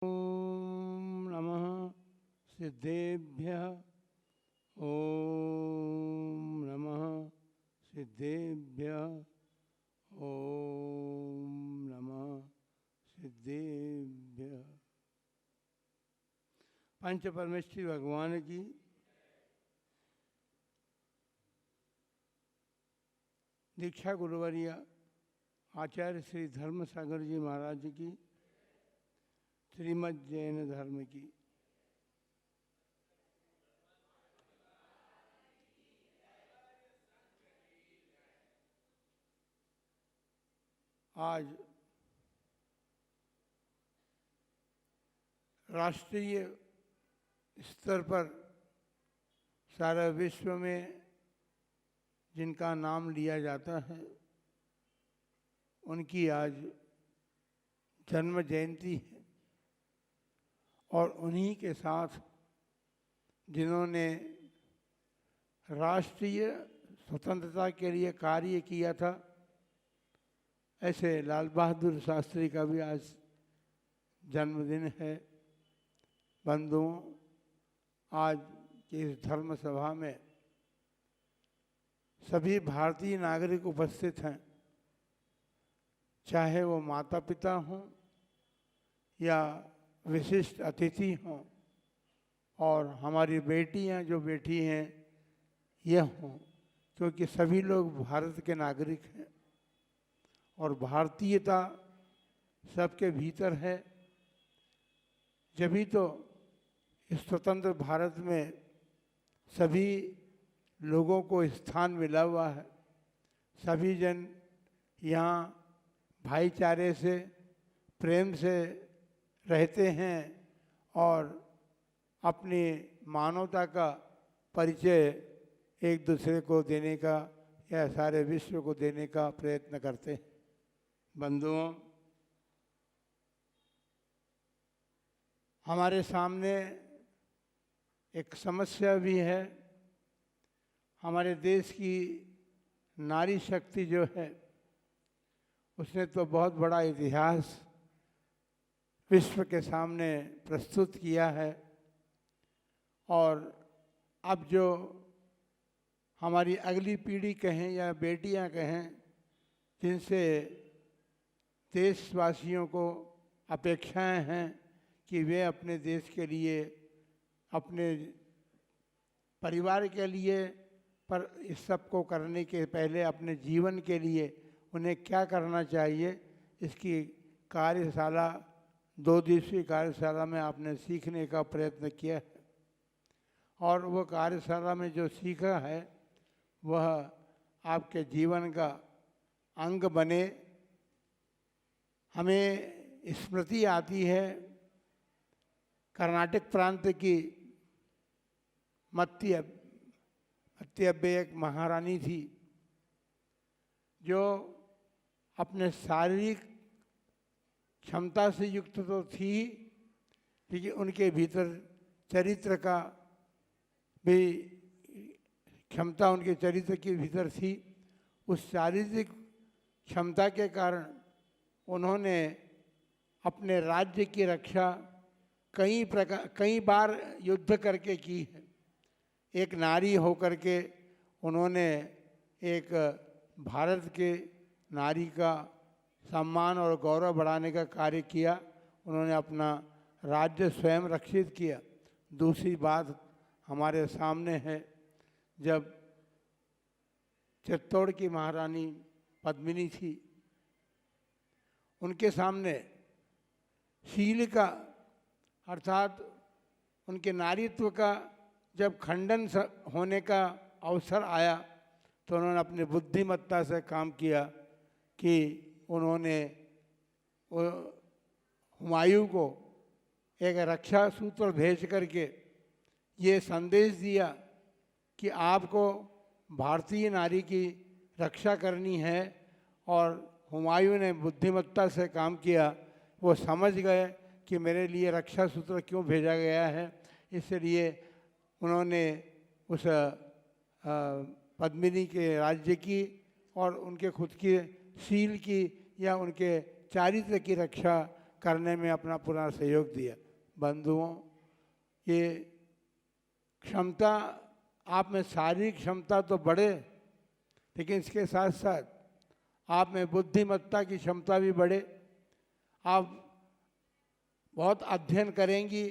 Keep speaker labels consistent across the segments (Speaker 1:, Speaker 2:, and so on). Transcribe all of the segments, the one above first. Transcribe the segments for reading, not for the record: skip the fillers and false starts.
Speaker 1: ओम नमः सिद्धेभ्यः। ओम नमः सिद्धेभ्यः। ओम नमः सिद्धेभ्यः। पंच परमेश्वरी भगवान की दीक्षा गुरुवर्य आचार्य श्री धर्मसागर जी महाराज की श्रीमद् जैन धर्म की। आज राष्ट्रीय स्तर पर सारा विश्व में जिनका नाम लिया जाता है उनकी आज जन्म जयंती है, और उन्हीं के साथ जिन्होंने राष्ट्रीय स्वतंत्रता के लिए कार्य किया था, ऐसे लाल बहादुर शास्त्री का भी आज जन्मदिन है। बंधुओं, आज की इस धर्म सभा में सभी भारतीय नागरिक उपस्थित हैं, चाहे वो माता पिता हों या विशिष्ट अतिथि हों, और हमारी बेटियां जो बैठी हैं ये हों, क्योंकि सभी लोग भारत के नागरिक हैं और भारतीयता सबके भीतर है। जभी तो इस स्वतंत्र भारत में सभी लोगों को स्थान मिला हुआ है। सभी जन यहाँ भाईचारे से, प्रेम से रहते हैं और अपनी मानवता का परिचय एक दूसरे को देने का या सारे विश्व को देने का प्रयत्न करते हैं। बंधुओं, हमारे सामने एक समस्या भी है। हमारे देश की नारी शक्ति जो है उसने तो बहुत बड़ा इतिहास विश्व के सामने प्रस्तुत किया है, और अब जो हमारी अगली पीढ़ी कहें या बेटियां कहें, जिनसे देशवासियों को अपेक्षाएं हैं कि वे अपने देश के लिए, अपने परिवार के लिए, पर इस सब को करने के पहले अपने जीवन के लिए उन्हें क्या करना चाहिए, इसकी कार्यशाला 2 दिवसीय कार्यशाला में आपने सीखने का प्रयत्न किया है। और वो कार्यशाला में जो सीखा है वह आपके जीवन का अंग बने। हमें स्मृति आती है कर्नाटक प्रांत की मत्तियब्बे एक महारानी थी जो अपने शारीरिक क्षमता से युक्त तो थी, लेकिन उनके भीतर चरित्र का भी क्षमता उनके चरित्र के भीतर थी। उस शारीरिक क्षमता के कारण उन्होंने अपने राज्य की रक्षा कई बार युद्ध करके की है। एक नारी होकर के उन्होंने एक भारत के नारी का सम्मान और गौरव बढ़ाने का कार्य किया। उन्होंने अपना राज्य स्वयं रक्षित किया। दूसरी बात हमारे सामने है, जब चित्तौड़ की महारानी पद्मिनी थी, उनके सामने शील का अर्थात उनके नारीत्व का जब खंडन होने का अवसर आया तो उन्होंने अपनी बुद्धिमत्ता से काम किया कि उन्होंने हुमायूं को एक रक्षा सूत्र भेज करके ये संदेश दिया कि आपको भारतीय नारी की रक्षा करनी है। और हुमायूं ने बुद्धिमत्ता से काम किया। वो समझ गए कि मेरे लिए रक्षा सूत्र क्यों भेजा गया है, इसलिए उन्होंने उस पद्मिनी के राज्य की और उनके खुद की शील की या उनके चारित्र की रक्षा करने में अपना पूरा सहयोग दिया। बंधुओं, ये क्षमता आप में, शारीरिक क्षमता तो बढ़े, लेकिन इसके साथ साथ आप में बुद्धिमत्ता की क्षमता भी बढ़े। आप बहुत अध्ययन करेंगी,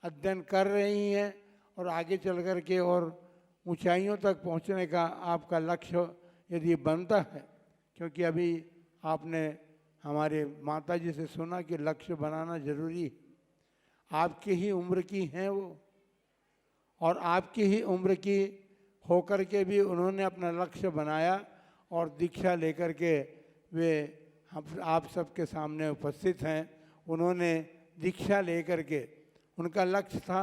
Speaker 1: अध्ययन कर रही हैं और आगे चल कर के और ऊंचाइयों तक पहुंचने का आपका लक्ष्य यदि बनता है, क्योंकि अभी आपने हमारे माताजी से सुना कि लक्ष्य बनाना जरूरी है। आपकी ही उम्र की हैं वो, और आपकी ही उम्र की होकर के भी उन्होंने अपना लक्ष्य बनाया और दीक्षा लेकर के वे हम आप सबके सामने उपस्थित हैं। उन्होंने दीक्षा लेकर के, उनका लक्ष्य था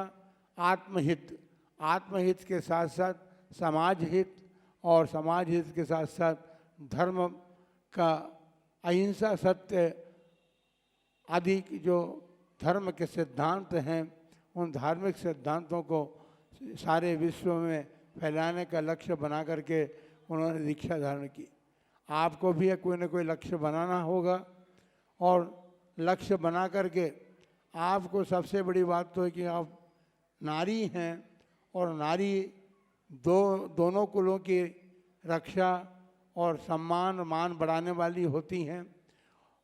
Speaker 1: आत्महित, आत्महित के साथ साथ समाज हित, और समाज हित के साथ साथ धर्म का, अहिंसा, सत्य आदि जो धर्म के सिद्धांत हैं, उन धार्मिक सिद्धांतों को सारे विश्व में फैलाने का लक्ष्य बना करके उन्होंने दीक्षा धारण की। आपको भी कोई ना कोई लक्ष्य बनाना होगा, और लक्ष्य बना करके आपको, सबसे बड़ी बात तो है कि आप नारी हैं, और नारी दोनों कुलों की रक्षा और सम्मान और मान बढ़ाने वाली होती हैं।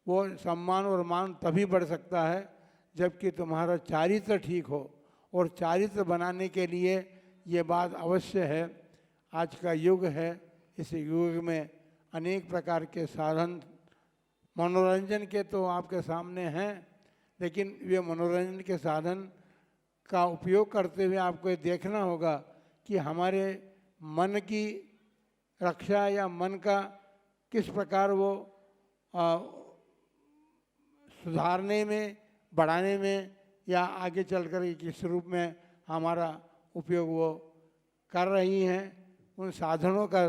Speaker 1: वो सम्मान और मान तभी बढ़ सकता है जबकि तुम्हारा चारित्र ठीक हो, और चारित्र बनाने के लिए ये बात अवश्य है। आज का युग है, इस युग में अनेक प्रकार के साधन मनोरंजन के तो आपके सामने हैं, लेकिन वे मनोरंजन के साधन का उपयोग करते हुए आपको ये देखना होगा कि हमारे मन की रक्षा या मन का किस प्रकार वो सुधारने में, बढ़ाने में, या आगे चल कर किस रूप में हमारा उपयोग वो कर रही हैं, उन साधनों का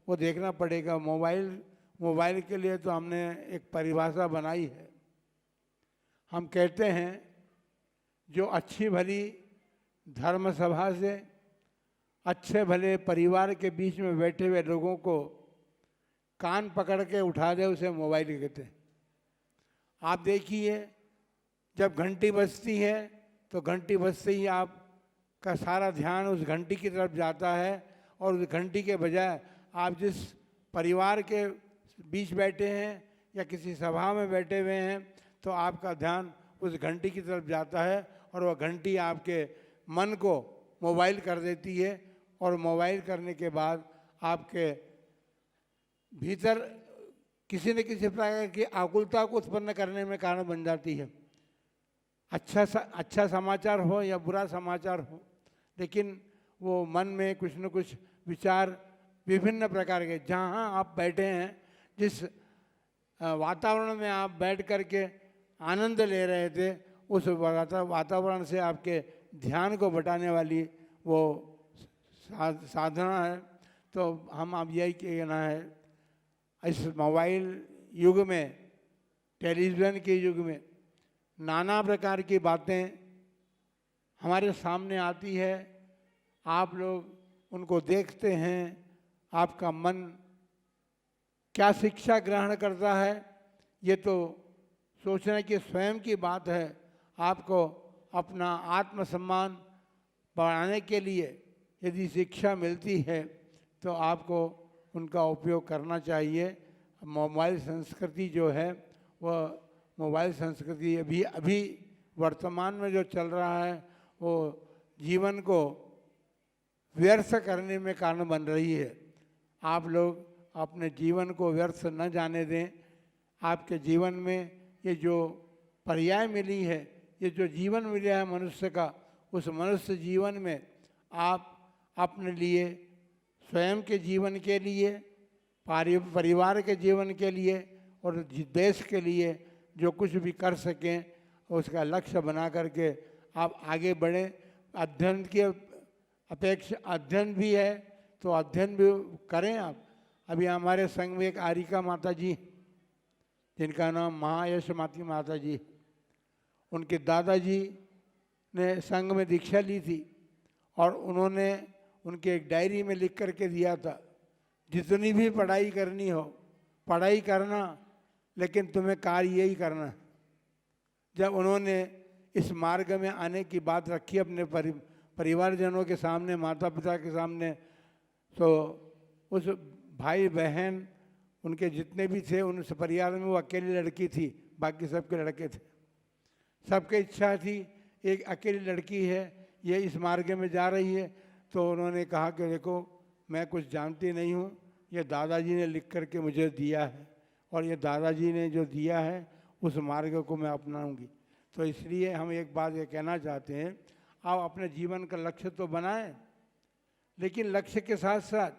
Speaker 1: वो देखना पड़ेगा। मोबाइल के लिए तो हमने एक परिभाषा बनाई है। हम कहते हैं जो अच्छी भली धर्म सभा से अच्छे भले परिवार के बीच में बैठे हुए लोगों को कान पकड़ के उठा दे, उसे मोबाइल कहते हैं। आप देखिए, जब घंटी बजती है तो घंटी बजते ही आपका सारा ध्यान उस घंटी की तरफ जाता है, और उस घंटी के बजाय आप जिस परिवार के बीच बैठे हैं या किसी सभा में बैठे हुए हैं, तो आपका ध्यान उस घंटी की तरफ जाता है, और वह घंटी आपके मन को मोबाइल कर देती है, और मोबाइल करने के बाद आपके भीतर किसी न किसी प्रकार की आकुलता को उत्पन्न करने में कारण बन जाती है। अच्छा समाचार हो या बुरा समाचार हो, लेकिन वो मन में कुछ न कुछ विचार विभिन्न प्रकार के, जहाँ आप बैठे हैं, जिस वातावरण में आप बैठ कर के आनंद ले रहे थे, उस वातावरण से आपके ध्यान को बटाने वाली वो साधना है। तो हम अब यही कहना है, इस मोबाइल युग में, टेलीविज़न के युग में नाना प्रकार की बातें हमारे सामने आती है, आप लोग उनको देखते हैं, आपका मन क्या शिक्षा ग्रहण करता है, ये तो सोचने की स्वयं की बात है। आपको अपना आत्मसम्मान बढ़ाने के लिए यदि शिक्षा मिलती है तो आपको उनका उपयोग करना चाहिए। मोबाइल संस्कृति जो है, वह मोबाइल संस्कृति अभी वर्तमान में जो चल रहा है, वो जीवन को व्यर्थ करने में कारण बन रही है। आप लोग अपने जीवन को व्यर्थ न जाने दें। आपके जीवन में ये जो पर्याय मिली है, ये जो जीवन मिला है मनुष्य का, उस मनुष्य जीवन में आप अपने लिए, स्वयं के जीवन के लिए, परिवार के जीवन के लिए और देश के लिए जो कुछ भी कर सकें, उसका लक्ष्य बना करके आप आगे बढ़ें। अध्ययन की अपेक्षा अध्ययन भी है तो अध्ययन भी करें आप। अभी हमारे संघ में एक आरिका माता जी, जिनका नाम महायश माता जी, उनके दादाजी ने संघ में दीक्षा ली थी, और उन्होंने उनके एक डायरी में लिख करके दिया था, जितनी भी पढ़ाई करनी हो, पढ़ाई करना, लेकिन तुम्हें कार्य यही करना है। जब उन्होंने इस मार्ग में आने की बात रखी अपने परिवारजनों के सामने, माता पिता के सामने, तो उस भाई बहन उनके जितने भी थे उन परिवार में वो अकेली लड़की थी, बाकी सबके लड़के थे। सबके इच्छा थी एक अकेली लड़की है, ये इस मार्ग में जा रही है। तो उन्होंने कहा कि देखो मैं कुछ जानती नहीं हूँ, ये दादाजी ने लिख करके मुझे दिया है और ये दादाजी ने जो दिया है उस मार्ग को मैं अपनाऊंगी। तो इसलिए हम एक बात ये कहना चाहते हैं, आप अपने जीवन का लक्ष्य तो बनाएं, लेकिन लक्ष्य के साथ साथ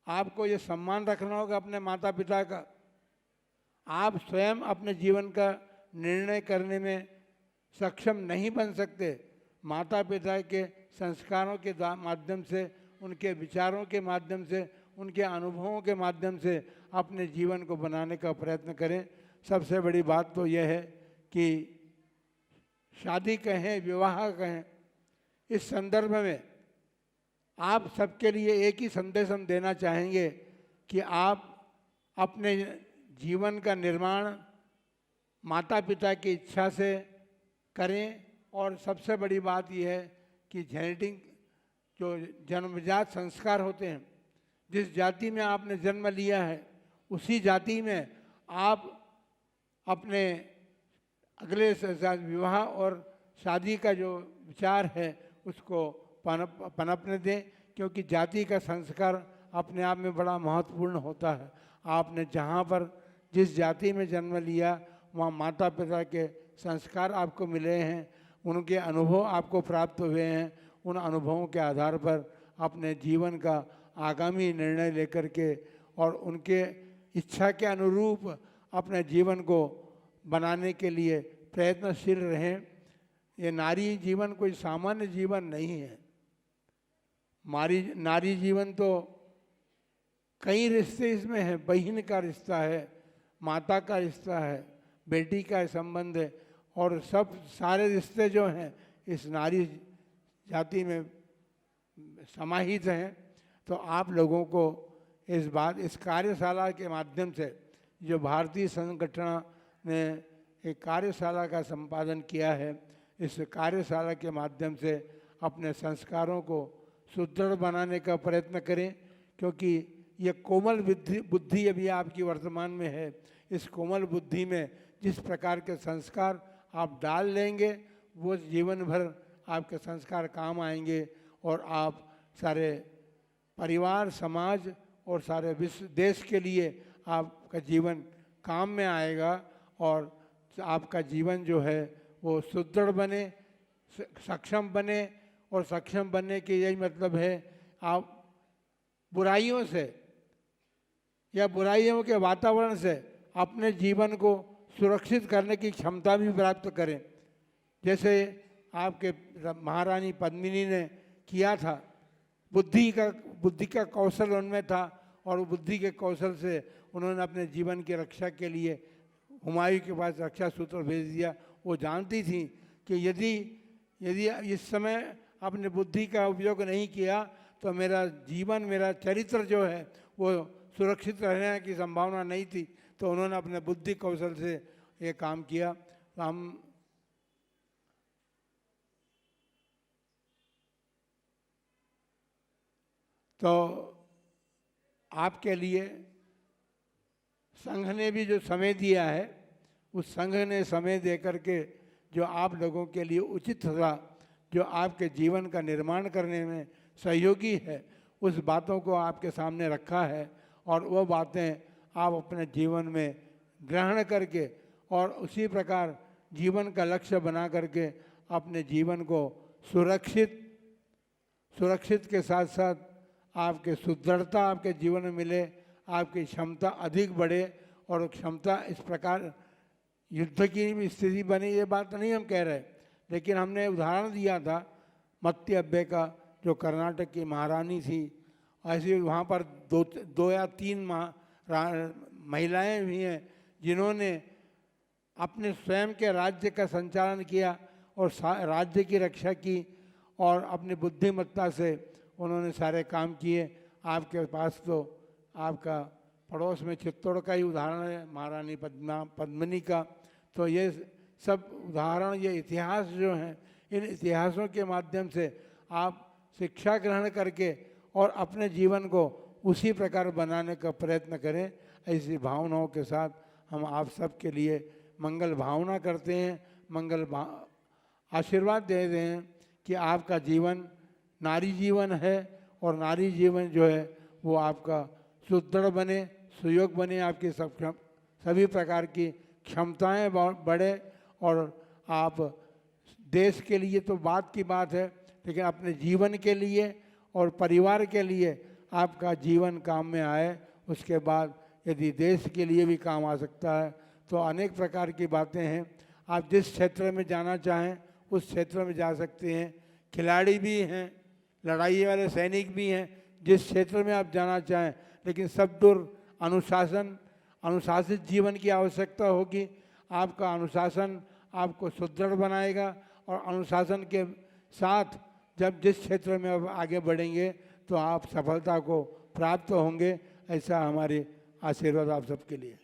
Speaker 1: आपको ये सम्मान रखना होगा अपने माता पिता का। आप स्वयं अपने जीवन का निर्णय करने में सक्षम नहीं बन सकते। माता पिता के संस्कारों के माध्यम से, उनके विचारों के माध्यम से, उनके अनुभवों के माध्यम से अपने जीवन को बनाने का प्रयत्न करें। सबसे बड़ी बात तो यह है कि शादी कहें, विवाह कहें, इस संदर्भ में आप सबके लिए एक ही संदेश हम देना चाहेंगे कि आप अपने जीवन का निर्माण माता पिता की इच्छा से करें। और सबसे बड़ी बात यह है कि जेनेटिक जो जन्मजात संस्कार होते हैं, जिस जाति में आपने जन्म लिया है उसी जाति में आप अपने अगले विवाह और शादी का जो विचार है उसको पनपने दें, क्योंकि जाति का संस्कार अपने आप में बड़ा महत्वपूर्ण होता है। आपने जहाँ पर जिस जाति में जन्म लिया वहाँ माता पिता के संस्कार आपको मिले हैं, उनके अनुभव आपको प्राप्त हुए हैं। उन अनुभवों के आधार पर अपने जीवन का आगामी निर्णय लेकर के और उनके इच्छा के अनुरूप अपने जीवन को बनाने के लिए प्रयत्नशील रहें। ये नारी जीवन कोई सामान्य जीवन नहीं है। नारी जीवन तो कई रिश्ते इसमें हैं। बहन का रिश्ता है, माता का रिश्ता है, बेटी का संबंध है, और सब सारे रिश्ते जो हैं इस नारी जाति में समाहित हैं। तो आप लोगों को इस कार्यशाला के माध्यम से, जो भारतीय संगठन ने एक कार्यशाला का संपादन किया है, इस कार्यशाला के माध्यम से अपने संस्कारों को सुदृढ़ बनाने का प्रयत्न करें, क्योंकि ये कोमल बुद्धि अभी आपकी वर्तमान में है। इस कोमल बुद्धि में जिस प्रकार के संस्कार आप डाल लेंगे वो जीवन भर आपके संस्कार काम आएंगे और आप सारे परिवार, समाज और सारे विश्व देश के लिए आपका जीवन काम में आएगा और आपका जीवन जो है वो सुदृढ़ बने, सक्षम बने। और सक्षम बनने के यही मतलब है आप बुराइयों से या बुराइयों के वातावरण से अपने जीवन को सुरक्षित करने की क्षमता भी प्राप्त करें। जैसे आपके महारानी पद्मिनी ने किया था, बुद्धि का कौशल उनमें था और बुद्धि के कौशल से उन्होंने अपने जीवन की रक्षा के लिए हुमायूं के पास रक्षा सूत्र भेज दिया। वो जानती थी कि यदि इस समय अपने बुद्धि का उपयोग नहीं किया तो मेरा जीवन, मेरा चरित्र जो है वो सुरक्षित रहने की संभावना नहीं थी। तो उन्होंने अपने बुद्धि कौशल से ये काम किया। तो हम तो आपके लिए संघ ने भी जो समय दिया है, उस संघ ने समय दे करके जो आप लोगों के लिए उचित था, जो आपके जीवन का निर्माण करने में सहयोगी है, उस बातों को आपके सामने रखा है और वो बातें आप अपने जीवन में ग्रहण करके और उसी प्रकार जीवन का लक्ष्य बना करके अपने जीवन को सुरक्षित के साथ साथ आपके सुदृढ़ता आपके जीवन में मिले, आपकी क्षमता अधिक बढ़े और क्षमता इस प्रकार युद्ध की भी स्थिति बनी। ये बात नहीं हम कह रहे, लेकिन हमने उदाहरण दिया था मत्ती अब्बे का, जो कर्नाटक की महारानी थी। ऐसे वहाँ पर दो या तीन महिलाएं भी हैं जिन्होंने अपने स्वयं के राज्य का संचालन किया और राज्य की रक्षा की और अपनी बुद्धिमत्ता से उन्होंने सारे काम किए। आपके पास तो आपका पड़ोस में चित्तौड़ का ही उदाहरण है, महारानी पद्मिनी का। तो ये सब उदाहरण, ये इतिहास जो हैं, इन इतिहासों के माध्यम से आप शिक्षा ग्रहण करके और अपने जीवन को उसी प्रकार बनाने का प्रयत्न करें। ऐसी भावनाओं के साथ हम आप सब के लिए मंगल भावना करते हैं, आशीर्वाद दे रहे हैं कि आपका जीवन नारी जीवन है और नारी जीवन जो है वो आपका सुदृढ़ बने, सुयोग बने, आपकी सभी प्रकार की क्षमताएं बढ़े और आप देश के लिए तो बात की बात है, लेकिन अपने जीवन के लिए और परिवार के लिए आपका जीवन काम में आए। उसके बाद यदि देश के लिए भी काम आ सकता है तो अनेक प्रकार की बातें हैं। आप जिस क्षेत्र में जाना चाहें उस क्षेत्र में जा सकते हैं। खिलाड़ी भी हैं, लड़ाई वाले सैनिक भी हैं, जिस क्षेत्र में आप जाना चाहें, लेकिन सब दूर अनुशासित जीवन की आवश्यकता होगी। आपका अनुशासन आपको सुदृढ़ बनाएगा और अनुशासन के साथ जब जिस क्षेत्र में आप आगे बढ़ेंगे तो आप सफलता को प्राप्त होंगे। ऐसा हमारे आशीर्वाद आप सबके लिए।